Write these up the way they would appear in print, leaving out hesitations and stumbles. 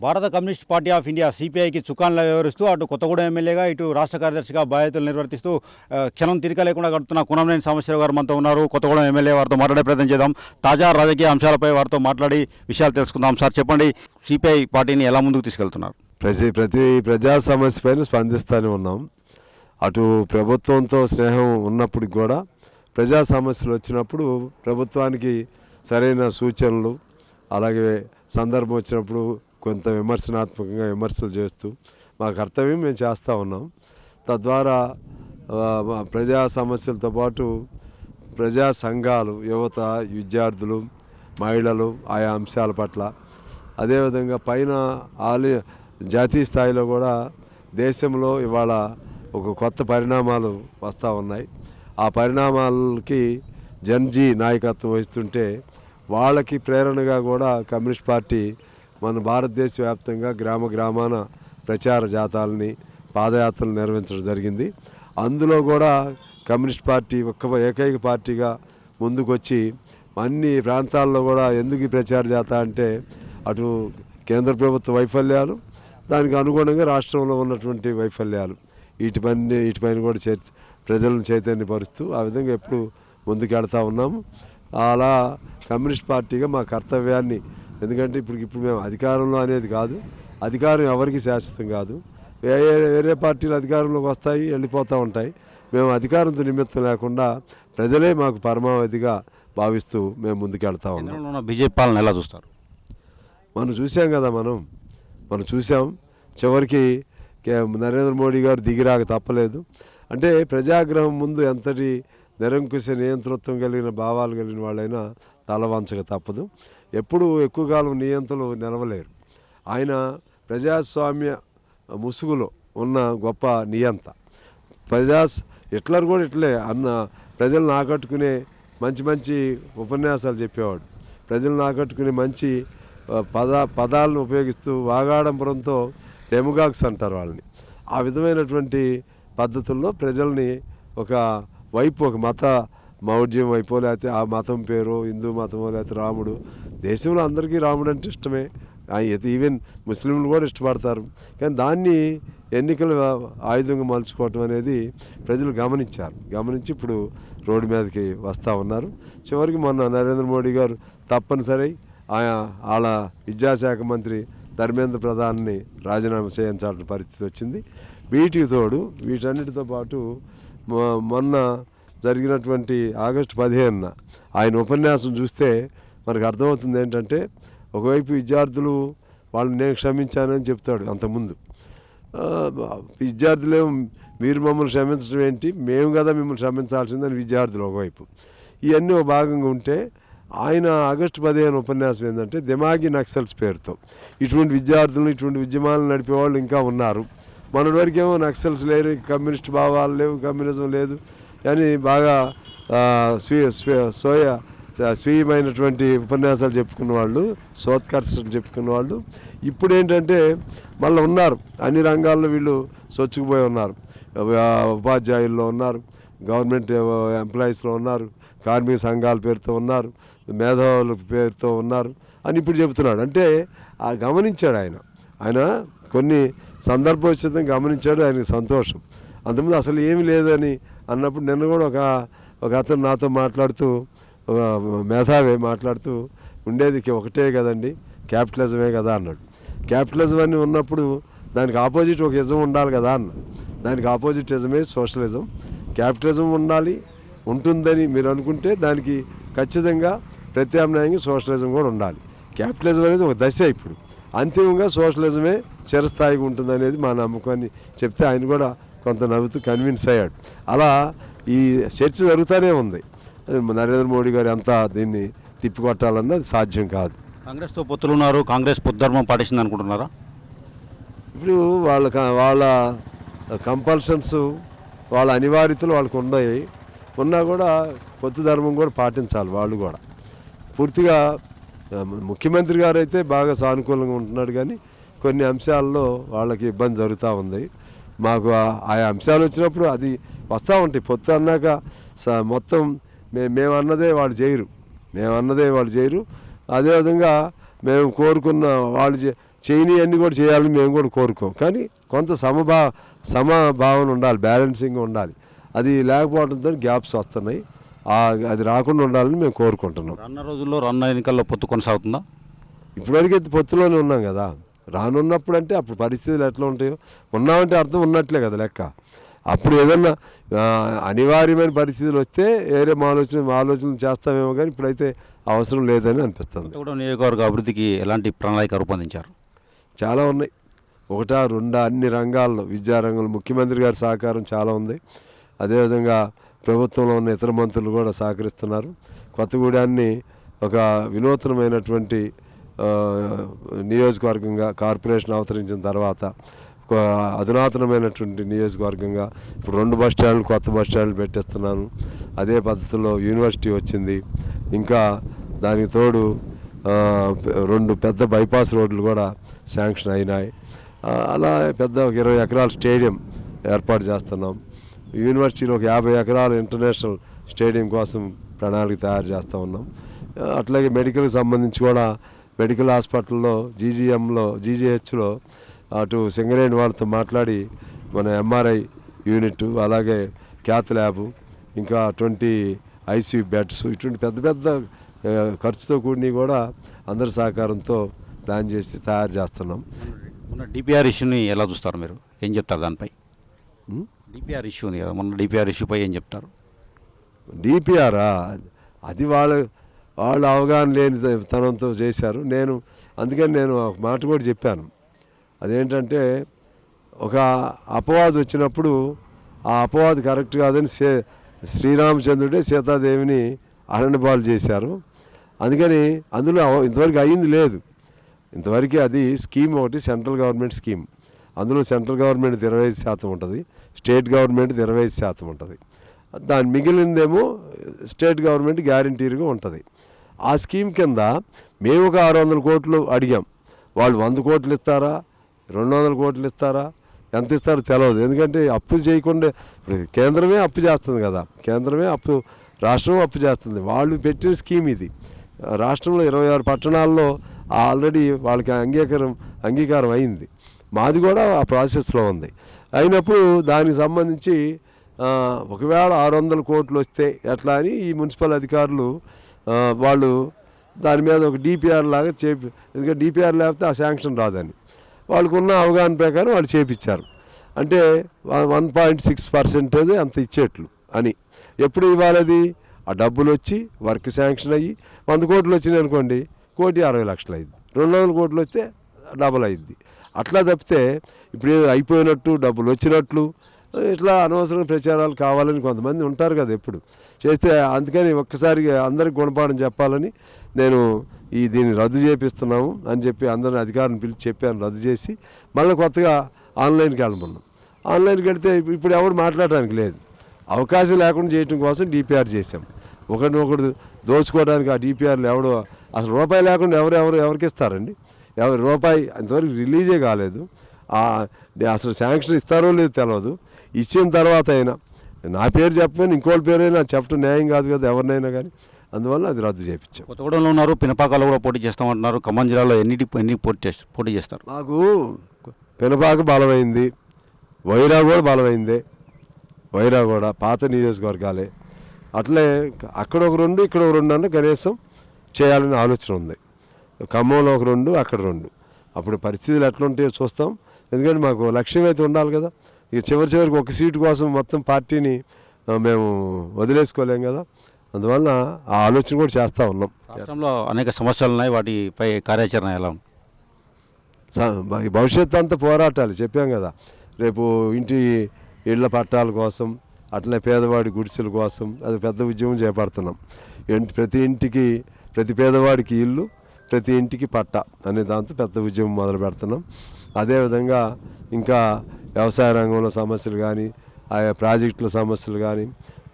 భారత communist party of India సిపిఐకి చుక్కాన్లా వ్యవహరిస్తూ అటు కొత్తగూడెం ఎమ్మెల్యేగా ఇటు రాష్ట్ర కార్యదర్శిగా బాధ్యతలు నిర్వర్తిస్తూ క్షణం తీరిక లేకుండా గడుపుతున్న కునంనేని సాంబశివరావు గారు మనతో ఉన్నారు. కొత్తగూడెం ఎమ్మెల్యే వారితో మాట్లాడే ప్రయత్నం చేద్దాం. తాజా రాజకీయ అంశాలపై వారితో మాట్లాడి విషయాలు తెలుసుకుందాం. సార్ చెప్పండి, సిపిఐ పార్టీని ఎలా ముందుకు తీసుకెళ్తున్నారు? ప్రతి ప్రజా సమస్య పైన స్పందిస్తూనే ఉన్నాం. అటు ప్రభుత్వంతో స్నేహం ఉన్నప్పటికి కూడా ప్రజా సమస్యలు వచ్చినప్పుడు ప్రభుత్వానికి సరైన సూచనలు, అలాగే సందర్భం వచ్చినప్పుడు కొంత విమర్శనాత్మకంగా విమర్శలు చేస్తూ మా కర్తవ్యం మేము చేస్తూ ఉన్నాం. తద్వారా ప్రజా సమస్యలతో పాటు ప్రజా సంఘాలు, యువత, విద్యార్థులు, మహిళలు ఆయా అంశాల పట్ల, అదేవిధంగా పైన జాతీయ స్థాయిలో కూడా దేశంలో ఇవాళ ఒక కొత్త పరిణామాలు వస్తూ ఉన్నాయి. ఆ పరిణామాలకి జన్జీ నాయకత్వం వహిస్తుంటే వాళ్ళకి ప్రేరణగా కూడా కమ్యూనిస్ట్ పార్టీ మన భారతదేశ వ్యాప్తంగా గ్రామ గ్రామాన ప్రచార జాతాలని, పాదయాత్రలు నిర్వహించడం జరిగింది. అందులో కూడా కమ్యూనిస్ట్ పార్టీ ఏకైక పార్టీగా ముందుకొచ్చి అన్ని ప్రాంతాల్లో కూడా ఎందుకు ఈ ప్రచార జాత అంటే అటు కేంద్ర ప్రభుత్వ వైఫల్యాలు, దానికి అనుగుణంగా రాష్ట్రంలో ఉన్నటువంటి వైఫల్యాలు, వీటిపైన కూడా ప్రజలను చైతన్యపరుస్తూ ఆ విధంగా ఎప్పుడు ముందుకెళ్తా ఉన్నాము. అలా కమ్యూనిస్ట్ పార్టీగా మా కర్తవ్యాన్ని, ఎందుకంటే ఇప్పుడు మేము అధికారంలో అనేది కాదు, అధికారం ఎవరికి శాశ్వతం కాదు. వేరే పార్టీలు అధికారంలోకి వస్తాయి, వెళ్ళిపోతూ ఉంటాయి. మేము అధికారంతో నిమిత్తం లేకుండా ప్రజలే మాకు పరమావధిగా భావిస్తూ మేము ముందుకెళ్తా ఉన్నాం. బీజేపీ పాలన ఎలా చూస్తారు? మనం చూసాం కదా, మనం చూసాం. చివరికి నరేంద్ర మోడీ గారు దిగిరాక తప్పలేదు. అంటే ప్రజాగ్రహం ముందు ఎంతటి నిరంకుశ నియంతృత్వం కలిగిన భావాలు కలిగిన వాళ్ళైనా తల వంచక తప్పదు. ఎప్పుడూ ఎక్కువ కాలం నియంతలు నిలవలేరు. ఆయన ప్రజాస్వామ్య ముసుగులో ఉన్న గొప్ప నియంత. హిట్లర్ కూడా ఇట్లే ప్రజలను ఆకట్టుకునే మంచి ఉపన్యాసాలు చెప్పేవాడు. ప్రజలను ఆకట్టుకునే మంచి పదాలను ఉపయోగిస్తూ వాగాడంబరంతో డెమోగాగ్స్ అంటారు వాళ్ళని. ఆ విధమైనటువంటి పద్ధతుల్లో ప్రజల్ని ఒక వైపు, ఒక మత మౌఢ్యం వైపో, లేకపోతే ఆ మతం పేరు హిందూ మతమో, లేకపోతే రాముడు, దేశంలో అందరికీ రాముడు అంటే ఇష్టమే, ఈవెన్ ముస్లింలు కూడా ఇష్టపడతారు. కానీ దాన్ని ఎన్నికల ఆయుధంగా మలుచుకోవటం అనేది ప్రజలు గమనించి ఇప్పుడు రోడ్డు మీదకి వస్తూ ఉన్నారు. చివరికి మొన్న నరేంద్ర మోడీ గారు తప్పనిసరి వాళ్ళ విద్యాశాఖ మంత్రి ధర్మేంద్ర ప్రధాన్ని రాజీనామా చేయించాల్సిన పరిస్థితి వచ్చింది. వీటన్నిటితో పాటు మొన్న జరిగినటువంటి ఆగస్టు 15న ఆయన ఉపన్యాసం చూస్తే మనకు అర్థమవుతుంది ఏంటంటే, ఒకవైపు విద్యార్థులు వాళ్ళని నేను క్షమించానని చెప్తాడు. అంతకుముందు విద్యార్థులే మీరు మమ్మల్ని క్షమించడం ఏంటి, మేము కదా మిమ్మల్ని క్షమించాల్సిందని విద్యార్థులు ఒకవైపు. ఇవన్నీ ఒక భాగంగా ఉంటే ఆయన ఆగస్టు 15 ఉపన్యాసం ఏంటంటే, దిమాగి నక్సల్స్ పేరుతో ఇటువంటి విద్యార్థులను, ఇటువంటి ఉద్యమాలను నడిపేవాళ్ళు ఇంకా ఉన్నారు. మొన్నటి వరకేమో నక్సల్స్ లేరు, కమ్యూనిస్ట్ భావాలు లేవు, కమ్యూనిజం లేదు అని బాగా స్వీయమైనటువంటి ఉపన్యాసాలు చెప్పుకున్న వాళ్ళు, సోత్కర్షం చెప్పుకున్న వాళ్ళు ఇప్పుడు ఏంటంటే మళ్ళీ ఉన్నారు. అన్ని రంగాల్లో వీళ్ళు సొచ్చుకుపోయి ఉన్నారు. ఉపాధ్యాయుల్లో ఉన్నారు, గవర్నమెంట్ ఎంప్లాయీస్లో ఉన్నారు, కార్మిక సంఘాల పేరుతో ఉన్నారు, మేధావుల పేరుతో ఉన్నారు అని ఇప్పుడు చెబుతున్నాడు. అంటే గమనించాడు ఆయన కొన్ని సందర్భోచితంగా గమనించాడు. ఆయనకు సంతోషం. అంతకుముందు అసలు ఏమీ లేదని అన్నప్పుడు నిన్న కూడా ఒక అతను నాతో మాట్లాడుతూ, మేధావే మాట్లాడుతూ, ఉండేది ఒకటే కదండి, క్యాపిటలిజమే కదా అన్నాడు. క్యాపిటలిజం అని ఉన్నప్పుడు దానికి ఆపోజిట్ ఒక ఇజం ఉండాలి కదా అన్న. దానికి ఆపోజిట్ ఇజమే సోషలిజం. క్యాపిటలిజం ఉంటుందని మీరు అనుకుంటే దానికి ఖచ్చితంగా ప్రత్యామ్నాయంగా సోషలిజం కూడా ఉండాలి. క్యాపిటలిజం అనేది ఒక దశ. ఇప్పుడు అంతిమంగా సోషలిజమే చిరస్థాయిగా ఉంటుందనేది మా నమ్మకాన్ని చెప్తే ఆయన కూడా కొంత నవ్వుతూ కన్విన్స్ అయ్యాడు. అలా ఈ చర్చ జరుగుతూనే ఉంది. నరేంద్ర మోడీ గారు ఎంత దీన్ని తిప్పికొట్టాలన్నా అది సాధ్యం కాదు. కాంగ్రెస్తో పొత్తులు ఉన్నారు, కాంగ్రెస్ పొద్దుధర్మం పాటించింది అనుకుంటున్నారా? ఇప్పుడు వాళ్ళ కంపల్షన్స్, వాళ్ళ అనివార్యతలు వాళ్ళకు ఉన్నా కూడా పొత్తు ధర్మం కూడా పాటించాలి. వాళ్ళు కూడా పూర్తిగా ముఖ్యమంత్రి గారు అయితే బాగా సానుకూలంగా ఉంటున్నాడు, కానీ కొన్ని అంశాల్లో వాళ్ళకి ఇబ్బంది జరుగుతూ ఉంది. మాకు ఆయా అంశాలు వచ్చినప్పుడు అది వస్తూ ఉంటాయి. పొత్తు అన్నాక మొత్తం మేమన్నదే వాళ్ళు చేయరు. అదేవిధంగా మేము కోరుకున్న చేయని అన్నీ కూడా చేయాలని మేము కూడా కోరుకోం. కానీ కొంత సమభావన ఉండాలి, బ్యాలెన్సింగ్ ఉండాలి. అది లేకపోవడంతో గ్యాప్స్ వస్తున్నాయి. అది రాకుండా ఉండాలని మేము కోరుకుంటున్నాం. రానున్న రోజుల్లో రానున్న ఎన్నికల్లో పొత్తు కొనసాగుతుందా? ఇప్పటివరకైతే పొత్తులోనే ఉన్నాం కదా. రానున్నప్పుడు అంటే అప్పుడు పరిస్థితులు ఎట్లా ఉంటాయో, ఉన్నామంటే అర్థం ఉన్నట్లే కదా లెక్క. అప్పుడు ఏదన్నా అనివార్యమైన పరిస్థితులు వస్తే వేరే ఆలోచనలు చేస్తామేమో, కానీ ఇప్పుడైతే అవసరం లేదని అనిపిస్తుంది. కొత్తగూడెం నియోజకవర్గ అభివృద్ధికి ఎలాంటి ప్రణాళిక రూపొందించారు? చాలా ఉన్నాయి, ఒకటా రెండా అన్ని రంగాల్లో. విద్యారంగంలో ముఖ్యమంత్రి గారి సహకారం చాలా ఉంది. అదేవిధంగా ప్రభుత్వంలో ఉన్న ఇతర మంత్రులు కూడా సహకరిస్తున్నారు. కొత్తగూడెన్ని ఒక వినూత్నమైనటువంటి నియోజకవర్గంగా కార్పొరేషన్ అవతరించిన తర్వాత ఒక అధునాతనమైనటువంటి నియోజకవర్గంగా ఇప్పుడు 2 బస్ స్టాండ్లు, కొత్త బస్ స్టాండ్లు పెట్టేస్తున్నాను. అదే పద్ధతిలో యూనివర్సిటీ వచ్చింది. ఇంకా దానికి తోడు 2 పెద్ద బైపాస్ రోడ్లు కూడా శాంక్షన్ అయినాయి. అలా పెద్ద 20 ఎకరాల స్టేడియం ఏర్పాటు చేస్తున్నాం. యూనివర్సిటీలో ఒక 50 ఎకరాల ఇంటర్నేషనల్ స్టేడియం కోసం ప్రణాళిక తయారు చేస్తూ ఉన్నాం. అట్లాగే మెడికల్కి సంబంధించి కూడా మెడికల్ హాస్పిటల్లో జీజీహెచ్లో అటు సింగరేణి వాళ్ళతో మాట్లాడి మన ఎంఆర్ఐ యూనిట్, అలాగే క్యాత్ ల్యాబు, ఇంకా 20 ఐసీయూ బెడ్స్, ఇటువంటి పెద్ద పెద్ద ఖర్చుతో కూడినవి కూడా అందరి సహకారంతో ప్లాన్ చేసి తయారు చేస్తున్నాం. మొన్న డిపిఆర్ ఇష్యూని ఎలా చూస్తారు మీరు? ఏం చెప్తారు దానిపై? డిపిఆర్ ఇష్యూ ఉంది కదా, మొన్న డిపిఆర్ ఇష్యూపై ఏం చెప్తారు? డిపిఆరా, అది వాళ్ళు అవగాహన లేని తనంతో చేశారు. అందుకని నేను ఒక మాట కూడా చెప్పాను. అదేంటంటే, ఒక అపవాదు వచ్చినప్పుడు ఆ అపవాదు కరెక్ట్ కాదని శ్రీరామచంద్రుడే సీతాదేవిని అరణ్యపాలు చేశారు. అందుకని అందులో ఇంతవరకు అయింది లేదు. ఇంతవరకు అది స్కీమ్ ఒకటి, సెంట్రల్ గవర్నమెంట్ స్కీమ్. అందులో సెంట్రల్ గవర్నమెంట్ 25% ఉంటుంది, స్టేట్ గవర్నమెంట్ 25% ఉంటుంది. దాని మిగిలిందేమో స్టేట్ గవర్నమెంట్ గ్యారంటీగా ఉంటుంది. ఆ స్కీమ్ కింద మేము ఒక 600 కోట్లు అడిగాం. వాళ్ళు 100 కోట్లు ఇస్తారా, 200 కోట్లు ఇస్తారా, ఎంత ఇస్తారో తెలియదు. ఎందుకంటే అప్పు చేయకుండా కేంద్రమే అప్పు చేస్తుంది కదా, రాష్ట్రం అప్పు చేస్తుంది. వాళ్ళు పెట్టిన స్కీమ్ ఇది. రాష్ట్రంలో 26 పట్టణాల్లో ఆల్రెడీ వాళ్ళకి అంగీకారం అయింది. మాది కూడా ఆ ప్రాసెస్లో ఉంది. అయినప్పుడు దానికి సంబంధించి ఒకవేళ 600 కోట్లు వస్తే ఎట్లా అని ఈ మున్సిపల్ అధికారులు వాళ్ళు దాని మీద ఒక డిపిఆర్ లాగా ఎందుకంటే డిపిఆర్ లేకపోతే ఆ శాంక్షన్ రాదని వాళ్ళకున్న అవగాహన ప్రకారం వాళ్ళు చేపించారు. అంటే 1.6% అంత ఇచ్చేట్లు అని. ఎప్పుడు ఇవ్వాలది? ఆ డబ్బులు వచ్చి వర్క్ శాంక్షన్ అయ్యి 100 కోట్లు వచ్చినాయి అనుకోండి, 1,60,00,000 అయింది. 200 కోట్లు వస్తే డబల్ అయింది. అట్లా తప్పితే ఇప్పుడు అయిపోయినట్టు డబ్బులు వచ్చినట్లు ఇట్లా అనవసరం ప్రచారాలు కావాలని కొంతమంది ఉంటారు కదా ఎప్పుడు చేస్తే. అందుకని ఒక్కసారిగా అందరికి గుణపాఠం చెప్పాలని నేను దీన్ని రద్దు చేపిస్తున్నాము అని చెప్పి అందరిని అధికారులను పిలిచి చెప్పాను. రద్దు చేసి మళ్ళీ కొత్తగా ఆన్లైన్కి వెళ్ళమన్నాం. ఆన్లైన్కి వెళితే ఇప్పుడు ఎవరు మాట్లాడడానికి లేదు. అవకాశం లేకుండా చేయడం కోసం డిపిఆర్ చేశాం. ఒకరినొకరు దోచుకోవడానికి ఆ డిపిఆర్లు ఎవడో అసలు రూపాయి లేకుండా ఎవరికి ఇస్తారండి? రూపాయి అంతవరకు రిలీజే కాలేదు. అసలు శాంక్షన్ ఇస్తారో లేదో తెలియదు. ఇచ్చిన తర్వాత అయినా నా పేరు చెప్పని ఇంకోటి పేరైనా చెప్పడం న్యాయం కాదు కదా ఎవరినైనా కానీ. అందువల్ల అది రద్దు చేయించాం. కొత్తగూడెంలో ఉన్నారు, పినపాకలో కూడా పోటీ చేస్తామంటున్నారు. ఖమ్మం జిల్లాలో ఎన్ని పోటీ చేస్తారు? మాకు పినపాక బలమైంది, వైరా కూడా బలమైందే. వైరా కూడా పాత నియోజకవర్గాలే. అట్లే అక్కడ ఒక 2 ఇక్కడ ఒక 2 అన్న కనీసం చేయాలని ఆలోచన ఉంది. ఖమ్మంలో ఒక 2, అక్కడ 2. అప్పుడు పరిస్థితులు ఎట్లా ఉంటాయో చూస్తాం. ఎందుకంటే మాకు లక్ష్యం అయితే ఉండాలి కదా. ఇక చివరికి ఒక సీటు కోసం మొత్తం పార్టీని మేము వదిలేసుకోలేం కదా. అందువల్ల ఆ ఆలోచన కూడా చేస్తూ ఉన్నాం. రాష్ట్రంలో అనేక సమస్యలు ఉన్నాయి, వాటిపై కార్యాచరణ ఎలా ఉంది? భవిష్యత్తు అంతా పోరాటాలు చెప్పాం కదా. రేపు ఇళ్ల పట్టాల కోసం, అట్లే పేదవాడి గుడిసెల కోసం అది పెద్ద ఉద్యమం చేపడుతున్నాం. ప్రతి పేదవాడికి ఇల్లు, ప్రతి ఇంటికి పట్ట అనే దాంతో పెద్ద ఉద్యమం మొదలు పెడుతున్నాం. అదేవిధంగా ఇంకా వ్యవసాయ రంగంలో సమస్యలు కానీ, ఆయా ప్రాజెక్టుల సమస్యలు కానీ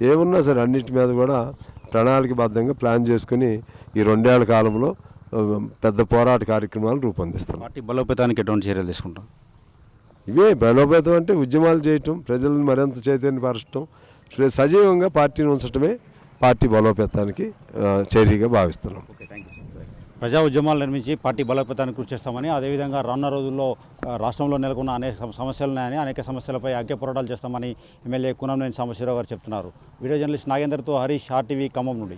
ఏమున్నా సరే అన్నిటి మీద కూడా ప్రణాళికబద్ధంగా ప్లాన్ చేసుకుని ఈ 2 ఏళ్ల కాలంలో పెద్ద పోరాట కార్యక్రమాలు రూపొందిస్తాం. పార్టీ బలోపేతానికి ఎటువంటి చర్యలు తీసుకుంటాం? ఇవే బలోపేతం అంటే ఉద్యమాలు చేయటం, ప్రజలను మరింత చైతన్యపరచడం, సజీవంగా పార్టీని ఉంచడమే పార్టీ బలోపేతానికి చర్యగా భావిస్తున్నాం. ప్రజా ఉద్యమాలు నిర్మించి పార్టీ బలోపేతానికి కృషి చేస్తామని, అదేవిధంగా రానున్న రోజుల్లో రాష్ట్రంలో నెలకొన్న అనేక సమస్యలు ఉన్నాయని, అనేక సమస్యలపై ఐక్య పోరాటాలు చేస్తామని ఎమ్మెల్యే కూనంనేని సాంబశివరావు గారు చెప్తున్నారు. వీడియో జర్నలిస్ట్ నాగేందర్తో హరీష్, ఆర్టీవీ ఖమ్మం నుండి.